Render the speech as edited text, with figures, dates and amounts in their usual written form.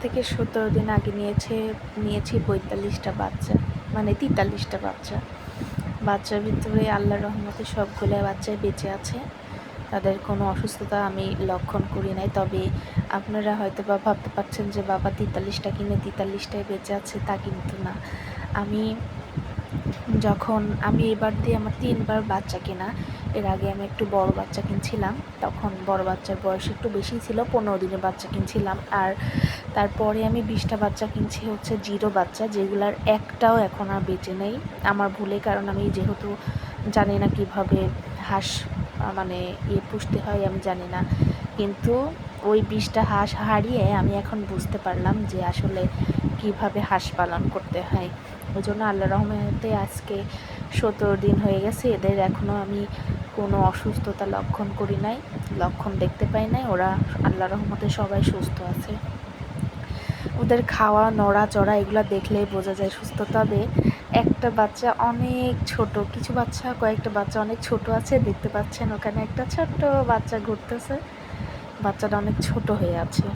থেকে 17 দিন আগে নিয়েছি 45টা বাচ্চা, মানে 43টা বাচ্চা। বাচ্চার ভিতরে আল্লাহর রহমতে সবগুলো বাচ্চাই বেঁচে আছে। তাদের কোনো অসুস্থতা আমি লক্ষণ করি নাই। তবে আপনারা হয়তো বা ভাবতে পারছেন যে বাবা 43টা কিনে 43টাই বেঁচে আছে, তা কিন্তু না। আমি এবার দিয়ে আমার 3বার বাচ্চা কেনা। এর আগে আমি একটু বড় বাচ্চা কিনছিলাম, তখন বড় বাচ্চার বয়স একটু বেশি ছিল, 15 দিনের বাচ্চা কিনছিলাম। আর তারপরে আমি 20টা বাচ্চা কিনছি হচ্ছে জিরো বাচ্চা, যেগুলার একটাও এখন আর বেঁচে নেই আমার ভুলে। কারণ আমি যেহেতু জানি না কিভাবে হাঁস মানে পুষতে হয়, আমি জানি না। কিন্তু ওই 20টা হাঁস হারিয়ে আমি এখন বুঝতে পারলাম যে আসলে কিভাবে হাঁস পালন করতে হয়। ওই জন্য আল্লাহ রহমতে আজকে 17 দিন হয়ে গেছে। এদের এখনও আমি কোনো অসুস্থতা লক্ষণ দেখতে পাই নাই। ওরা আল্লাহ রহমতে সবাই সুস্থ আছে। ওদের খাওয়া, নড়াচড়া এগুলো দেখলেই বোঝা যায় সুস্থ। তবে একটা বাচ্চা অনেক ছোট, কয়েকটা বাচ্চা অনেক ছোট আছে, দেখতে পাচ্ছেন ওখানে একটা ছোট্ট বাচ্চা ঘুরতেছে। বাচ্চাটা অনেক ছোট হয়ে আছে।